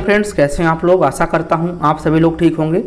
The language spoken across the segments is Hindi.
फ्रेंड्स, कैसे हैं आप लोग। आशा करता हूं आप सभी लोग ठीक होंगे।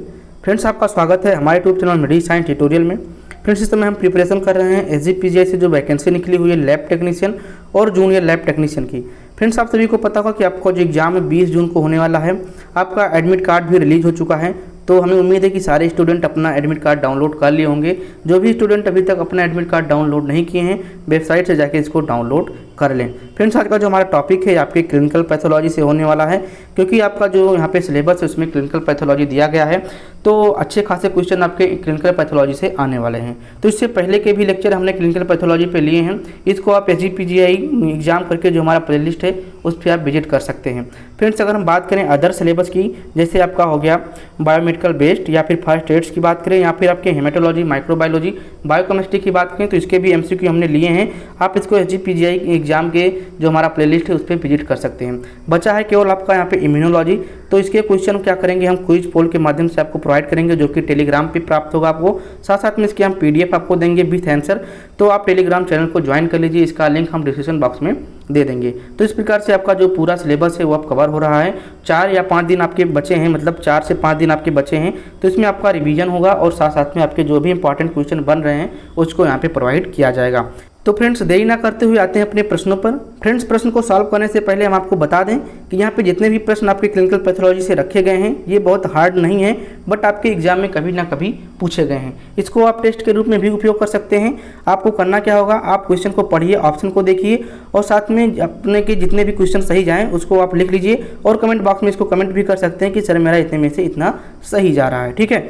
फ्रेंड्स, आपका स्वागत है हमारे यूट्यूब चैनल मेडी साइंस ट्यूटोरियल में। फ्रेंड्स, इस समय हम प्रिपरेशन कर रहे हैं SGPGI से जो वैकेंसी निकली हुई है लैब टेक्नीशियन और जूनियर लैब टेक्नीशियन की। फ्रेंड्स, आप सभी को पता होगा कि आपका जो एग्जाम है 20 जून को होने वाला है। आपका एडमिट कार्ड भी रिलीज हो चुका है, तो हमें उम्मीद है कि सारे स्टूडेंट अपना एडमिट कार्ड डाउनलोड कर लिए होंगे। जो भी स्टूडेंट अभी तक अपना एडमिट कार्ड डाउनलोड नहीं किए हैं, वेबसाइट से जाके इसको डाउनलोड कर लें। फ्रेंड्स, आज का जो हमारा टॉपिक है आपके क्लिनिकल पैथोलॉजी से होने वाला है, क्योंकि आपका जो यहाँ पे सिलेबस है उसमें क्लिनिकल पैथोलॉजी दिया गया है, तो अच्छे खासे क्वेश्चन आपके क्लिनिकल पैथोलॉजी से आने वाले हैं। तो इससे पहले के भी लेक्चर हमने क्लिनिकल पैथोलॉजी पे लिए हैं। इसको आप SGPGI एग्जाम करके जो हमारा प्लेलिस्ट है उस पर आप विजिट कर सकते हैं। फ्रेंड्स, अगर हम बात करें अदर सिलेबस की, जैसे आपका हो गया बायोमेडिकल बेस्ड या फिर फर्स्ट एड्स की बात करें, या फिर आपके हेमेटोलॉजी, माइक्रोबायोलॉजी, बायोकेमिस्ट्री की बात करें, तो इसके भी MCQ हमने लिए हैं। आप इसको SGPGI एग्जाम के जो हमारा प्लेलिस्ट है उस पर विजिट कर सकते हैं। बचा है केवल आपका यहाँ पे इम्यूनोलॉजी, तो इसके क्वेश्चन क्या करेंगे, हम क्विज पोल के माध्यम से आपको प्रोवाइड करेंगे, जो कि टेलीग्राम पे प्राप्त होगा आपको। साथ साथ में इसके हम PDF आपको देंगे विथ आंसर, तो आप टेलीग्राम चैनल को ज्वाइन कर लीजिए। इसका लिंक हम डिस्क्रिप्शन बॉक्स में दे देंगे। तो इस प्रकार से आपका जो पूरा सिलेबस है वो अब कवर हो रहा है। 4 या 5 दिन आपके बचे हैं, मतलब 4 से 5 दिन आपके बचे हैं, तो इसमें आपका रिवीजन होगा और साथ साथ में आपके जो भी इंपॉर्टेंट क्वेश्चन बन रहे हैं उसको यहाँ पे प्रोवाइड किया जाएगा। तो फ्रेंड्स, देरी ना करते हुए आते हैं अपने प्रश्नों पर। फ्रेंड्स, प्रश्न को सॉल्व करने से पहले हम आपको बता दें कि यहाँ पे जितने भी प्रश्न आपके क्लिनिकल पैथोलॉजी से रखे गए हैं ये बहुत हार्ड नहीं है, बट आपके एग्जाम में कभी ना कभी पूछे गए हैं। इसको आप टेस्ट के रूप में भी उपयोग कर सकते हैं। आपको करना क्या होगा, आप क्वेश्चन को पढ़िए, ऑप्शन को देखिए और साथ में अपने के जितने भी क्वेश्चन सही जाएँ उसको आप लिख लीजिए और कमेंट बॉक्स में इसको कमेंट भी कर सकते हैं कि सर मेरा इतने में से इतना सही जा रहा है। ठीक है,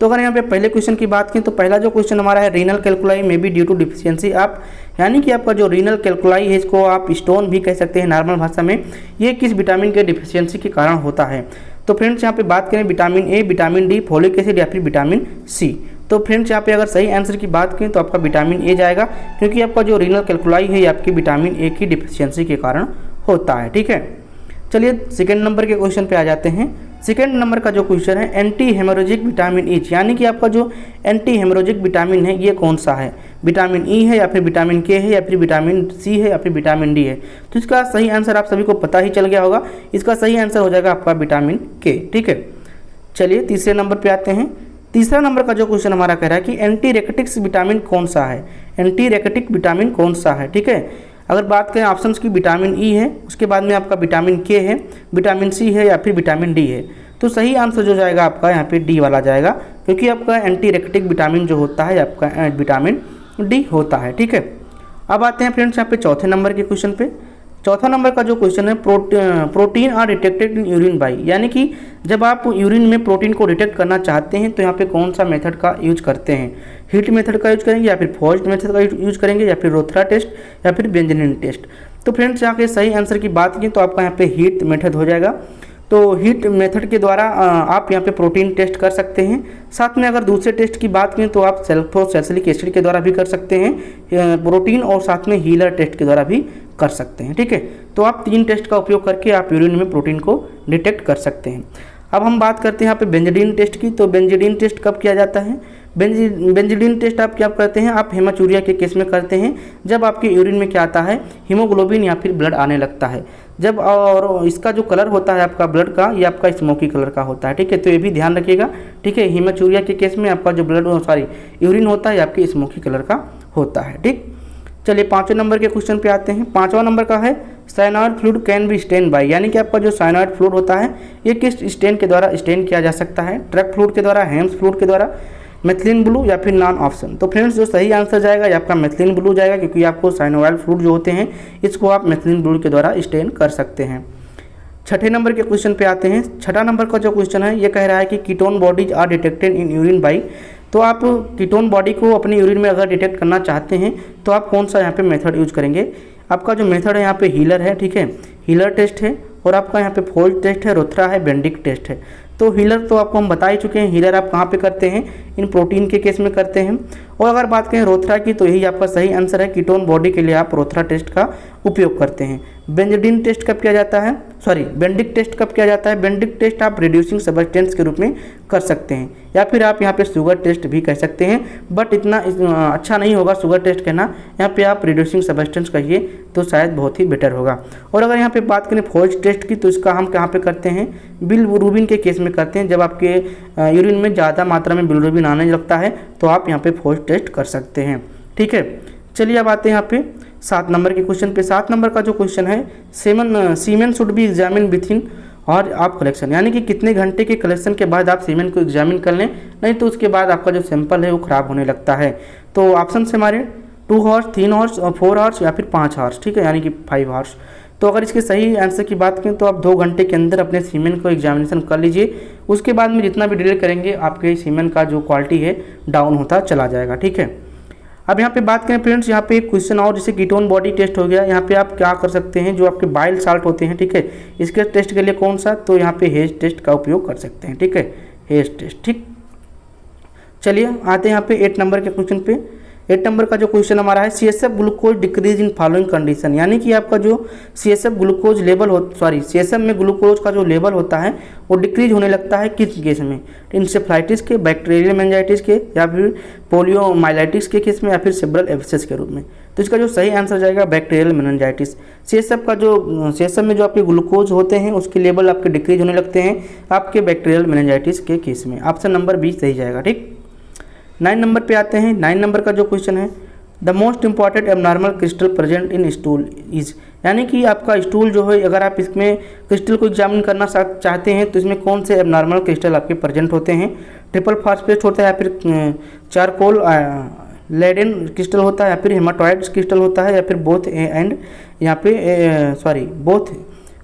तो अगर यहाँ पे पहले क्वेश्चन की बात करें तो पहला जो क्वेश्चन हमारा है, रीनल कैल्कुलाई में बी ड्यू टू डिफिशियंसी आप, यानी कि आपका जो रीनल कैल्कुलाई है इसको आप स्टोन भी कह सकते हैं नॉर्मल भाषा में, ये किस विटामिन के डिफिशियंसी के कारण होता है। तो फ्रेंड्स, यहाँ पे बात करें vitamin A, vitamin D, folic acid या फिर विटामिन सी। तो फ्रेंड्स, यहाँ पे अगर सही आंसर की बात करें तो आपका विटामिन ए जाएगा, क्योंकि आपका जो रीनल कैल्कुलाई है ये आपकी विटामिन ए की डिफिशियंसी के कारण होता है। ठीक है, चलिए सेकेंड नंबर के क्वेश्चन पे आ जाते हैं। सेकेंड नंबर का जो क्वेश्चन है, एंटी हेमोरेजिक विटामिन ई, यानी कि आपका जो एंटी हेमोरेजिक विटामिन है ये कौन सा है, विटामिन ई है या फिर विटामिन के है या फिर विटामिन सी है या फिर विटामिन डी है। तो इसका सही आंसर आप सभी को पता ही चल गया होगा। इसका सही आंसर हो जाएगा आपका विटामिन के। ठीक है, चलिए तीसरे नंबर पे आते हैं। तीसरा नंबर का जो क्वेश्चन हमारा कह रहा है कि एंटी रेकेटिक्स विटामिन कौन सा है, एंटी रेकेटिक विटामिन कौन सा है। ठीक है, अगर बात करें ऑप्शंस की, विटामिन ई है, उसके बाद में आपका विटामिन के है, विटामिन सी है या फिर विटामिन डी है। तो सही आंसर जो जाएगा आपका यहाँ पे डी वाला जाएगा, क्योंकि आपका एंटी रेकेटिक विटामिन जो होता है आपका विटामिन डी होता है। ठीक है, अब आते हैं फ्रेंड्स यहाँ पे चौथे नंबर के क्वेश्चन पे। चौथा नंबर का जो क्वेश्चन है, protein are detected in urine by, यानी कि जब आप यूरिन में प्रोटीन को डिटेक्ट करना चाहते हैं तो यहाँ पे कौन सा मेथड का यूज करते हैं, हीट मेथड का यूज करेंगे या फिर फोर्स्ड मेथड का यूज करेंगे या फिर रोथरा टेस्ट या फिर बेंजामिन टेस्ट। तो फ्रेंड्स, यहाँ के सही आंसर की बात की तो आपका यहाँ पे हीट मेथड हो जाएगा। तो हीट मेथड के द्वारा आप यहाँ पे प्रोटीन टेस्ट कर सकते हैं। साथ में अगर दूसरे टेस्ट की बात करें तो आप सल्फ्यूरिक एसिड के द्वारा भी कर सकते हैं प्रोटीन, और साथ में हीलर टेस्ट के द्वारा भी कर सकते हैं। ठीक है, तो आप 3 टेस्ट का उपयोग करके आप यूरिन में प्रोटीन को डिटेक्ट कर सकते हैं। अब हम बात करते हैं यहाँ पे बेंजामिन टेस्ट की। तो बेंजामिन टेस्ट कब किया जाता है, बेंजामिन टेस्ट आप क्या करते हैं, आप हेमाचूरिया के केस में करते हैं जब आपके यूरिन में क्या आता है, हीमोग्लोबिन या फिर ब्लड आने लगता है जब, और इसका जो कलर होता है आपका ब्लड का, ये आपका स्मोकी कलर का होता है। ठीक है, तो ये भी ध्यान रखिएगा। ठीक है, हेमाचूरिया के केस में आपका जो यूरिन होता है आपके स्मोकी कलर का होता है। ठीक, चलिए 5वें नंबर के क्वेश्चन पे आते हैं। 5वां नंबर का है, synovial fluid can be stain by, यानी कि आपका जो साइनोइड फ्लूइड होता है ये किस स्टेन के द्वारा स्टेन किया जा सकता है, ट्रक फ्लूइड के द्वारा, हेम्स फ्लूइड के द्वारा, मेथिलीन ब्लू या फिर नॉन ऑप्शन। तो फ्रेंड्स, जो सही आंसर जाएगा ये आपका मेथिलीन ब्लू जाएगा, क्योंकि आपको साइनोइड फ्लूइड जो होते हैं इसको आप मेथिलीन ब्लू के द्वारा स्टेन कर सकते हैं। 6ठे नंबर के क्वेश्चन पे आते हैं। 6ठा नंबर का जो क्वेश्चन है ये कह रहा है कि ketone bodies are detected in urine by, तो आप कीटोन बॉडी को अपने यूरिन में अगर डिटेक्ट करना चाहते हैं तो आप कौन सा यहाँ पे मेथड यूज करेंगे। आपका जो मेथड है यहाँ पे हीलर है। ठीक है, हीलर टेस्ट है, और आपका यहाँ पे फोल्ड टेस्ट है, रोथरा है, बेंडिक टेस्ट है। तो हीलर तो आपको हम बता ही चुके हैं, हीलर आप कहाँ पे करते हैं, इन प्रोटीन के केस में करते हैं, और अगर बात करें रोथरा की तो यही आपका सही आंसर है, कीटोन बॉडी के लिए आप रोथरा टेस्ट का उपयोग करते हैं। बेंजाडिन टेस्ट कब किया जाता है, बेंडिक टेस्ट कब किया जाता है? बेंडिक टेस्ट आप रिड्यूसिंग सब्सटेंस के रूप में कर सकते हैं, या फिर आप यहाँ पे शुगर टेस्ट भी कह सकते हैं, बट इतना अच्छा नहीं होगा शुगर टेस्ट कहना, यहाँ पे आप रिड्यूसिंग सब्सटेंस कहिए तो शायद बहुत ही बेटर होगा। और अगर यहाँ पे बात करें फोर्ज टेस्ट की तो इसका हम कहाँ पे करते हैं? बिलिरुबिन के केस में करते हैं। जब आपके यूरिन में ज़्यादा मात्रा में बिलिरुबिन आने लगता है तो आप यहाँ पे फोर्ज टेस्ट कर सकते हैं। ठीक है, चलिए अब आते हैं यहाँ पे 7 नंबर के क्वेश्चन पे। 7 नंबर का जो क्वेश्चन है, सीमेन शुड बी एग्जामिन विथिन और आप कलेक्शन, यानी कि कितने घंटे के कलेक्शन के बाद आप सीमेन को एग्जामिन कर लें, नहीं तो उसके बाद आपका जो सैंपल है वो ख़राब होने लगता है। तो ऑप्शन से हमारे 2 आवर्स, 3 आवर्स, 4 आवर्स या फिर 5 आवर्स, ठीक है, यानी कि 5 आवर्स। तो अगर इसके सही आंसर की बात करें तो आप 2 घंटे के अंदर अपने सीमेन को एग्जामिनेशन कर लीजिए। उसके बाद में जितना भी डिले करेंगे आपके सीमेन का जो क्वालिटी है डाउन होता चला जाएगा। ठीक है, अब यहाँ पे बात करें फ्रेंड्स, यहाँ पे एक क्वेश्चन और जैसे कीटोन बॉडी टेस्ट हो गया, यहाँ पे आप क्या कर सकते हैं, जो आपके बाइल साल्ट होते हैं, ठीक है, इसके टेस्ट के लिए कौन सा, तो यहाँ पे हेज टेस्ट का उपयोग कर सकते हैं। ठीक है, हेज टेस्ट। ठीक, चलिए आते हैं यहाँ पे 8 नंबर के क्वेश्चन पे। 8 नंबर का जो क्वेश्चन हमारा है, CSF glucose decrease in following condition, यानी कि आपका जो CSF ग्लूकोज लेवल CSF में ग्लूकोज का जो लेवल होता है वो डिक्रीज होने लगता है किस केस में? इंसेफ्लाइटिस के, बैक्टीरियल मेनिंजाइटिस के, या फिर पोलियोमाइलाइटिस के केस में, या फिर सेब्रल एब्सेस के रूप में। तो इसका जो सही आंसर जाएगा बैक्टीरियल मेनिंजाइटिस। CSF में जो आपके ग्लूकोज होते हैं उसके लेवल आपके डिक्रीज होने लगते हैं आपके बैक्टीरियल मेनिंजाइटिस के केस में। ऑप्शन नंबर बी सही जाएगा। ठीक, 9 नंबर पे आते हैं। 9 नंबर का जो क्वेश्चन है, the most important abnormal crystal present in stool is, यानी कि आपका स्टूल जो है अगर आप इसमें क्रिस्टल को एग्जामिन करना चाहते हैं तो इसमें कौन से एबनॉर्मल क्रिस्टल आपके प्रेजेंट होते हैं? ट्रिपल फॉस्फेट होता है, या फिर चारकोल लेडेन क्रिस्टल होता है, या फिर हेमाटोइड क्रिस्टल होता है, या फिर बोथ एंड, यहाँ पे बोथ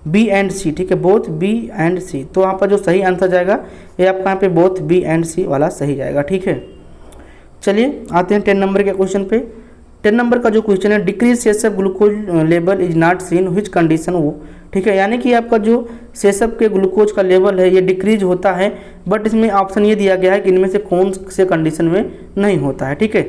बी एंड सी। ठीक है, बोथ बी एंड सी। तो यहाँ पर जो सही आंसर जाएगा ये आपका यहाँ पे बोथ बी एंड सी वाला सही जाएगा। ठीक है, चलिए आते हैं 10 नंबर के क्वेश्चन पे। 10 नंबर का जो क्वेश्चन है, decrease CSF glucose level is not seen which condition वो, ठीक है, यानी कि आपका जो CSF के ग्लूकोज का लेवल है ये डिक्रीज होता है, बट इसमें ऑप्शन ये दिया गया है कि इनमें से कौन से कंडीशन में नहीं होता है। ठीक है,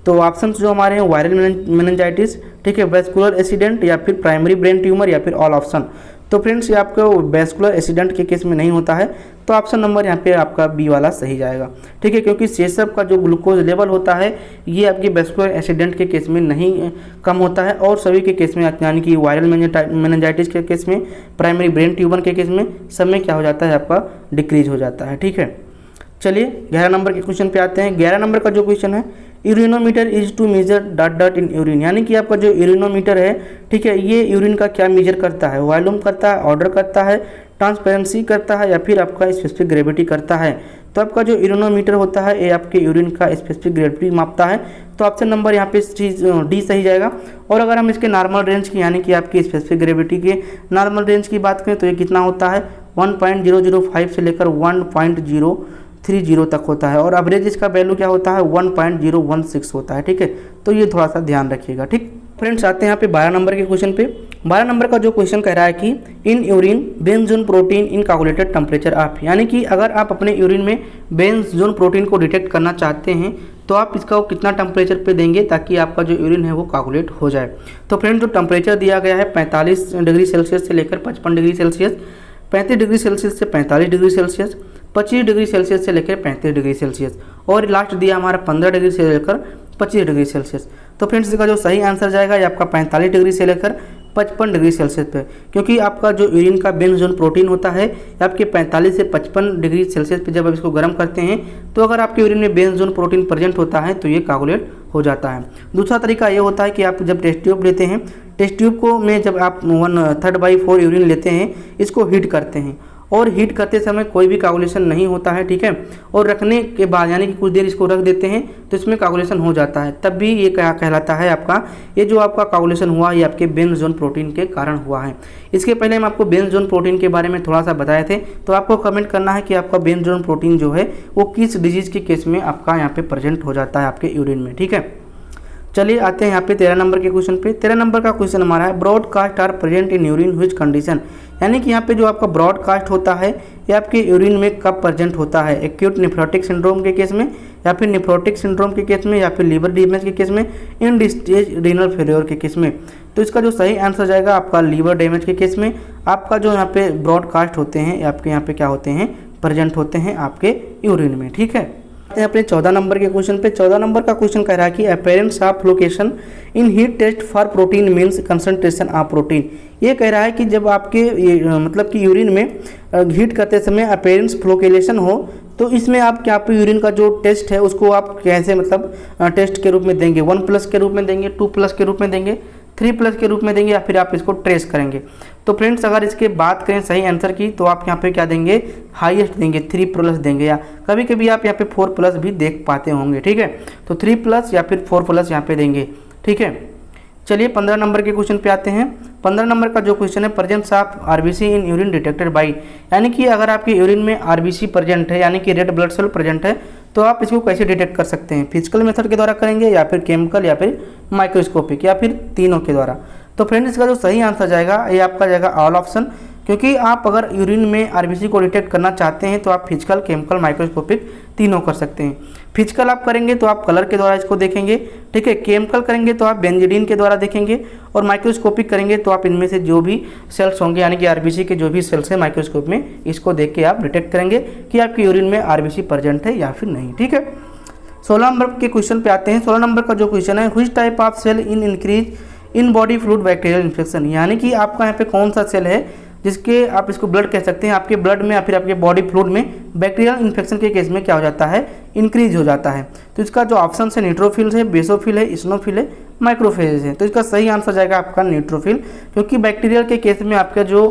तो ऑप्शन जो हमारे हैं, वायरल मेनिंजाइटिस, ठीक है, वेस्कुलर एक्सीडेंट, या फिर प्राइमरी ब्रेन ट्यूमर, या फिर ऑल ऑप्शन। तो फ्रेंड्स ये आपका वेस्कुलर एक्सीडेंट के केस में नहीं होता है, तो ऑप्शन नंबर यहाँ पे आपका बी वाला सही जाएगा। ठीक है, क्योंकि CSF का जो ग्लूकोज लेवल होता है ये आपके वेस्कुलर एक्सीडेंट के केस में नहीं कम होता है, और सभी के केस में, यानी कि वायरल मेनिंजाइटिस के केस में, प्राइमरी ब्रेन ट्यूमर के केस में, सब में क्या हो जाता है, आपका डिक्रीज हो जाता है। ठीक है, चलिए 11 नंबर के क्वेश्चन पे आते हैं। 11 नंबर का जो क्वेश्चन है, urinometer is to measure dot in urine, यानी कि आपका जो यूरिनोमीटर है, ठीक है, ये यूरिन का क्या मेजर करता है? वॉल्यूम करता है, ऑर्डर करता है, ट्रांसपेरेंसी करता है, या फिर आपका स्पेसिफिक ग्रेविटी करता है? तो आपका जो यूरिनोमीटर होता है ये आपके यूरिन का स्पेसिफिक ग्रेविटी मापता है। तो ऑप्शन नंबर यहाँ पे डी सही जाएगा। और अगर हम इसके नॉर्मल रेंज की, यानी कि आपकी स्पेसिफिक ग्रेविटी के नॉर्मल रेंज की बात करें तो ये कितना होता है? 1.005 से लेकर 1.030 तक होता है, और एवरेज इसका वैल्यू क्या होता है? 1.016 होता है। ठीक है, तो ये थोड़ा सा ध्यान रखिएगा। ठीक फ्रेंड्स, आते हैं यहाँ पे 12 नंबर के क्वेश्चन पे। 12 नंबर का जो क्वेश्चन कह रहा है कि in urine Bence Jones protein in calculated temperature of, यानी कि अगर आप अपने यूरिन में बेंजोन प्रोटीन को डिटेक्ट करना चाहते हैं तो आप इसका कितना टेम्परेचर पे देंगे ताकि आपका जो यूरिन है वो कैलकुलेट हो जाए। तो फ्रेंड्स, जो टेम्परेचर दिया गया है 45 डिग्री सेल्सियस से लेकर 55 डिग्री सेल्सियस, 35 डिग्री सेल्सियस से 45 डिग्री सेल्सियस, 25 डिग्री सेल्सियस से लेकर 35 डिग्री सेल्सियस, और लास्ट दिया हमारा 15 डिग्री से लेकर 25 डिग्री सेल्सियस। तो फ्रेंड्स, इसका जो सही आंसर जाएगा ये आपका 45 डिग्री से लेकर 55 डिग्री सेल्सियस पे, क्योंकि आपका जो यूरिन का बेंजोन प्रोटीन होता है आपके 45 से 55 डिग्री सेल्सियस पे जब आप इसको गर्म करते हैं तो अगर आपके यूरिन में बेंजोन प्रोटीन प्रेजेंट होता है तो ये कैलकुलेट हो जाता है। दूसरा तरीका ये होता है कि आप जब टेस्ट ट्यूब लेते हैं, टेस्ट ट्यूब को में जब आप 1/3/4 यूरिन लेते हैं, इसको हीट करते हैं, और हीट करते समय कोई भी कैलकुलेशन नहीं होता है। ठीक है, और रखने के बाद यानी कि कुछ देर इसको रख देते हैं तो इसमें कैलकुलेशन हो जाता है, तब भी ये क्या कहलाता है आपका, ये जो आपका कैलकुलेशन हुआ ये आपके बेंजोन प्रोटीन के कारण हुआ है। इसके पहले हम आपको बेंजोन प्रोटीन के बारे में थोड़ा सा बताए थे, तो आपको कमेंट करना है कि आपका बेंजोन प्रोटीन जो है वो किस डिजीज़ के केस में आपका यहाँ पे प्रेजेंट हो जाता है आपके यूरिन में। ठीक है, चलिए आते हैं यहाँ पे 13 नंबर के क्वेश्चन पे। 13 नंबर का क्वेश्चन हमारा है, broadcast are present in urine which condition, यानी कि यहाँ पे जो आपका ब्रॉडकास्ट होता है ये आपके यूरिन में कब प्रेजेंट होता है? एक्यूट नेफ्रोटिक सिंड्रोम के केस में, या फिर नेफ्रोटिक सिंड्रोम के केस में, या फिर लीवर डैमेज के केस में, इन स्टेज रीनल फेलियर के केस में। तो इसका जो सही आंसर जाएगा आपका लीवर डैमेज के केस में आपका जो यहाँ पे ब्रॉडकास्ट होते हैं, आपके यहाँ पे क्या होते हैं, प्रेजेंट होते हैं आपके यूरिन में। ठीक है, अपने 14 नंबर के क्वेश्चन पे। 14 नंबर का क्वेश्चन कह रहा है कि appearance of location in heat test for protein means concentration of protein. ये कह रहा है कि जब आपके मतलब कि यूरिन में हीट करते समय अपीयरेंस फ्लोकेलेशन हो तो इसमें आप क्या पे यूरिन का जो टेस्ट है उसको आप कैसे मतलब टेस्ट के रूप में देंगे, 1+ के रूप में देंगे, 2+ के रूप में देंगे, 3+ के रूप में देंगे, या फिर आप इसको ट्रेस करेंगे। तो फ्रेंड्स अगर इसके बात करें सही आंसर की तो आप यहाँ पे क्या देंगे, हाईएस्ट देंगे, 3+ देंगे, या कभी कभी आप यहाँ पे 4+ भी देख पाते होंगे। ठीक है, तो 3+ या फिर 4+ यहाँ पे देंगे। ठीक है, चलिए 15 नंबर के क्वेश्चन पे आते हैं। 15 नंबर का जो क्वेश्चन है, presence of RBC in urine detected by, यानी कि अगर आपके यूरिन में आरबीसी प्रेजेंट है यानी कि रेड ब्लड सेल प्रेजेंट है तो आप इसको कैसे डिटेक्ट कर सकते हैं, फिजिकल मेथड के द्वारा करेंगे या फिर केमिकल या फिर माइक्रोस्कोपिक या फिर तीनों के द्वारा। तो फ्रेंड्स इसका जो सही आंसर जाएगा ये आपका जाएगा ऑल ऑप्शन, क्योंकि आप अगर यूरिन में आरबीसी को डिटेक्ट करना चाहते हैं तो आप फिजिकल, केमिकल, माइक्रोस्कोपिक तीनों कर सकते हैं। फिजिकल आप करेंगे तो आप कलर के द्वारा इसको देखेंगे। ठीक है, केमिकल करेंगे तो आप बेंजीडीन के द्वारा देखेंगे, और माइक्रोस्कोपिक करेंगे तो आप इनमें से जो भी सेल्स होंगे यानी कि आरबीसी के जो भी सेल्स हैं माइक्रोस्कोप में, इसको देख के आप डिटेक्ट करेंगे कि आपके यूरिन में आरबीसी प्रेजेंट है या फिर नहीं। ठीक है, 16 नंबर के क्वेश्चन पे आते हैं। 16 नंबर का जो क्वेश्चन है, which type of cell in increase in body fluid bacterial infection, यानी कि आपका यहाँ पे कौन सा सेल है जिसके आप इसको ब्लड कह सकते हैं, आपके ब्लड में या फिर आपके बॉडी फ्लूइड में बैक्टीरियल इन्फेक्शन के केस में क्या हो जाता है, इंक्रीज हो जाता है। तो इसका जो ऑप्शन है न्यूट्रोफिल है, बेसोफिल है, इस्नोफिल है, माइक्रोफेज है। तो इसका सही आंसर जाएगा आपका न्यूट्रोफिल, क्योंकि बैक्टीरियल के केस में आपका जो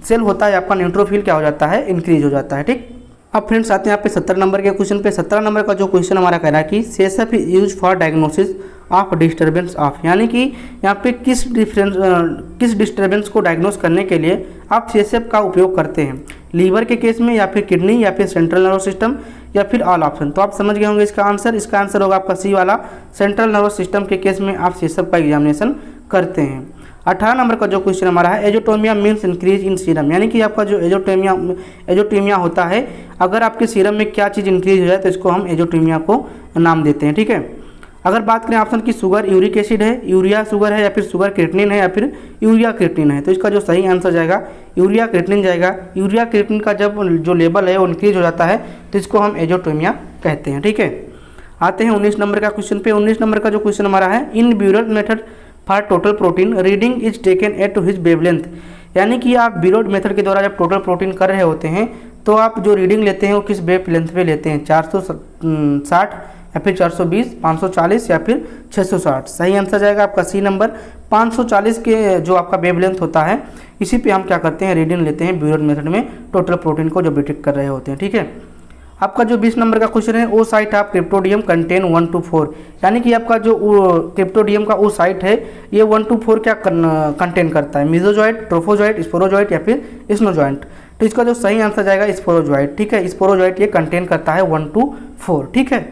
सेल होता है आपका न्यूट्रोफिल क्या हो जाता है, इंक्रीज हो जाता है। ठीक, अब फ्रेंड्स आते हैं यहाँ पे 17 नंबर के क्वेश्चन पे। 17 नंबर का जो क्वेश्चन हमारा कह रहा है कि CSF is use for diagnosis of disturbance of, यानी कि यहाँ पे किस डिस्टर्बेंस को डायग्नोस करने के लिए आप सेसफ का उपयोग करते हैं, लीवर के केस में या फिर किडनी या फिर सेंट्रल नर्वस सिस्टम या फिर ऑल ऑप्शन। तो आप समझ गए होंगे इसका आंसर। इसका आंसर होगा आपका सी वाला, सेंट्रल नर्वस सिस्टम के केस में आप सेसफ का एग्जामिनेशन करते हैं। 18 नंबर का जो क्वेश्चन हमारा है, एजोटोमिया मीन्स इंक्रीज इन सीरम, यानी कि आपका जो एजोटोमिया होता है, अगर आपके सीरम में क्या चीज़ इंक्रीज हो जाए तो इसको हम एजोटोमिया को नाम देते हैं। ठीक है, अगर बात करें ऑप्शन की, शुगर यूरिक एसिड है, यूरिया शुगर है, या फिर शुगर क्रिएटिनिन है, या फिर यूरिया क्रिएटिनिन है, तो इसका जो सही आंसर जाएगा यूरिया क्रिएटिनिन जाएगा। यूरिया क्रिएटिनिन का जब जो लेवल है वो इंक्रीज हो जाता है तो इसको हम एजोटोमिया कहते हैं। ठीक है, आते हैं 19 नंबर का क्वेश्चन पे। 19 नंबर का जो क्वेश्चन हमारा है, in biuret method for total protein reading is taken at his wavelength, यानी कि आप बीरोड मेथड के द्वारा जब टोटल प्रोटीन कर रहे होते हैं तो आप जो रीडिंग लेते हैं वो किस वेवलेंथ पे लेते हैं, 460 या फिर 420, 540 या फिर 660। सही आंसर जाएगा आपका सी नंबर, 540 के जो आपका वेवलेंथ होता है इसी पे हम क्या करते हैं, रीडिंग लेते हैं बीरोड मेथड में टोटल प्रोटीन को जब डिटेक्ट कर रहे होते हैं। ठीक है, आपका जो 20 नंबर का क्वेश्चन है, वो साइट ऑफ क्रिप्टोडियम कंटेन 1 to 4, यानी कि आपका जो क्रिप्टोडियम का वो साइट है ये 1 to 4 क्या कंटेन करता है, मिजोजॉइट, ट्रोफोजॉइट, स्पोरोजॉइट या फिर स्नोजॉइंट। तो इसका जो सही आंसर जाएगा स्पोरोजॉइट। ठीक है, स्पोरोजॉइट ये कंटेन करता है 1 to 4। ठीक है,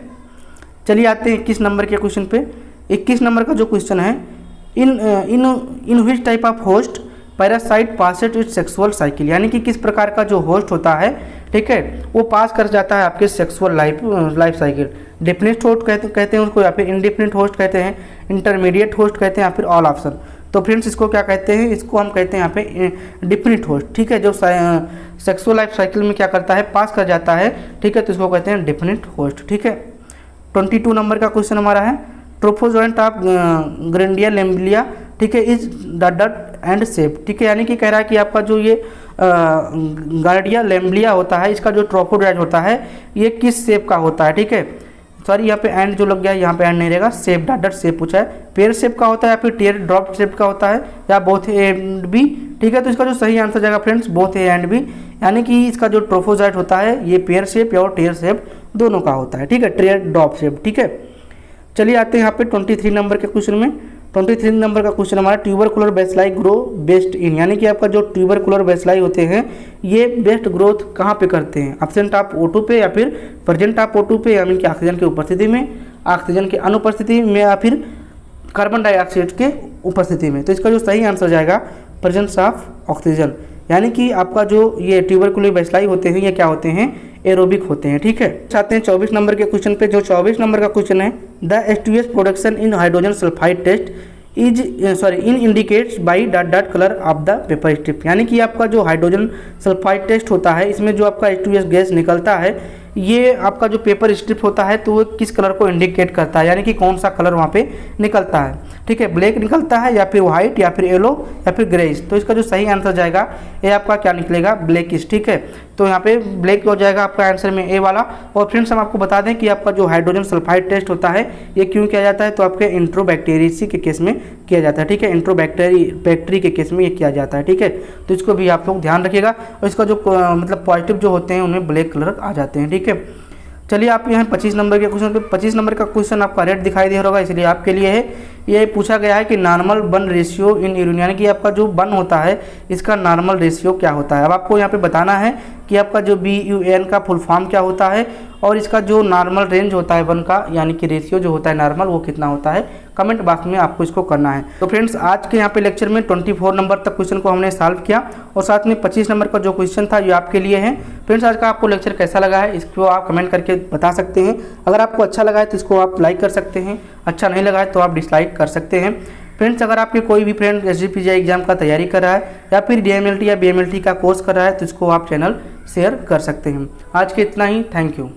चलिए आते हैं 21 नंबर के क्वेश्चन पे। 21 नंबर का जो क्वेश्चन है, in which type of host parasite passes it sexual cycle, यानी कि किस प्रकार का जो होस्ट होता है, ठीक है, वो पास कर जाता है आपके sexual life cycle. Definite host कहते हैं उसको, या फिर इनडेफिनेट होस्ट कहते हैं, इंटरमीडिएट होस्ट कहते हैं, या फिर ऑल ऑप्शन। तो फ्रेंड्स इसको क्या कहते हैं, इसको हम कहते हैं यहाँ पे डेफिनेट होस्ट। ठीक है, जो सेक्सुअल लाइफ साइकिल में क्या करता है, पास कर जाता है। ठीक है, तो इसको कहते हैं डेफिनेट होस्ट। ठीक है, 22 नंबर का क्वेश्चन हमारा है, ट्रोफोजॉइंट ऑफ ग्रेंडिया लेम्बिलिया, ठीक है, इज डट एंड सेप। ठीक है, यानी कि कह रहा है कि आपका जो ये गार्डिया लेम्बिलिया होता है, इसका जो ट्रोफोजॉइंट होता है ये किस शेप का होता है। ठीक है, सॉरी यहाँ पे एंड जो लग गया, यहाँ पे एंड नहीं रहेगा, शेप डट शेप पूछा है, पेयर शेप का होता है या फिर टेयर ड्रॉप शेप का होता है, या बोथ ए एंड बी। ठीक है, तो इसका जो सही आंसर जाएगा friends both A and B, यानी कि इसका जो ट्रोफोजॉइट होता है ये पेयर शेप और टेयर शेप दोनों का होता है। ठीक है, टेयर ड्रॉप शेप। ठीक है, चलिए आते हैं यहाँ पे 23 नंबर के क्वेश्चन में। 23 नंबर का क्वेश्चन हमारा, tubercular bacilli grow best in, यानी कि आपका जो ट्यूबरकुलर बेसिलाई होते हैं ये बेस्ट ग्रोथ कहाँ पे करते हैं, एब्सेंट ऑफ O2 पे या फिर प्रेजेंट ऑफ O2 पे, यानी कि ऑक्सीजन की उपस्थिति में, ऑक्सीजन की अनुपस्थिति में, या फिर कार्बन डाइऑक्साइड के उपस्थिति में। तो इसका जो सही आंसर जाएगा प्रेजेंस ऑफ ऑक्सीजन, यानी कि आपका जो ये ट्यूबरकुलर बेसिलाई होते हैं ये क्या होते हैं, एरोबिक होते हैं। ठीक है, चाहते हैं 24 नंबर के क्वेश्चन पे। जो 24 नंबर का क्वेश्चन है, the H2S production in hydrogen sulphide test in indicates by dot dot colour of the paper strip. यानी कि आपका जो हाइड्रोजन सल्फाइड टेस्ट होता है, इसमें जो आपका H2S गैस निकलता है, ये आपका जो पेपर स्ट्रिप होता है तो वो किस कलर को इंडिकेट करता है, यानी कि कौन सा कलर वहाँ पे निकलता है। ठीक है, ब्लैक निकलता है या फिर वाइट या फिर येलो या फिर ग्रेइश। तो इसका जो सही आंसर जाएगा ये आपका क्या निकलेगा, ब्लैकिश। ठीक है, तो यहाँ पे ब्लैक हो जाएगा आपका आंसर में ए वाला। और फ्रेंड्स हम आपको बता दें कि आपका जो हाइड्रोजन सल्फाइड टेस्ट होता है ये क्यों किया जाता है, तो आपके इंट्रोबैक्टीरियसी के केस में किया जाता है। ठीक है, इंट्रोबैक्टरी के केस में ये किया जाता है। ठीक है, तो इसको भी आप लोग ध्यान रखिएगा। और इसका जो मतलब पॉजिटिव जो होते हैं उनमें ब्लैक कलर आ जाते हैं। ठीक है, चलिए आप यहाँ 25 नंबर के क्वेश्चन पे, 25 नंबर का क्वेश्चन आपका रेड दिखाई दे रहा होगा, इसलिए आपके लिए है। ये पूछा गया है कि normal burn ratio in urine, यानी कि आपका जो बर्न होता है इसका नॉर्मल रेशियो क्या होता है। अब आपको यहाँ पे बताना है कि आपका जो BUN का फुल फॉर्म क्या होता है और इसका जो नॉर्मल रेंज होता है बर्न का, यानी कि रेशियो जो होता है नॉर्मल, वो कितना होता है। कमेंट बॉक्स में आपको इसको करना है। तो फ्रेंड्स आज के यहाँ पे लेक्चर में 24 नंबर तक क्वेश्चन को हमने सॉल्व किया और साथ में 25 नंबर का जो क्वेश्चन था ये आपके लिए है। फ्रेंड्स आज का आपको लेक्चर कैसा लगा है इसको आप कमेंट करके बता सकते हैं। अगर आपको अच्छा लगा है तो इसको आप लाइक कर सकते हैं, अच्छा नहीं लगा है तो आप डिसलाइक कर सकते हैं। फ्रेंड्स अगर आपके कोई भी फ्रेंड SGPGI एग्जाम का तैयारी कर रहा है या फिर DMLT या BMLT का कोर्स कर रहा है तो इसको आप चैनल शेयर कर सकते हैं। आज के इतना ही, थैंक यू।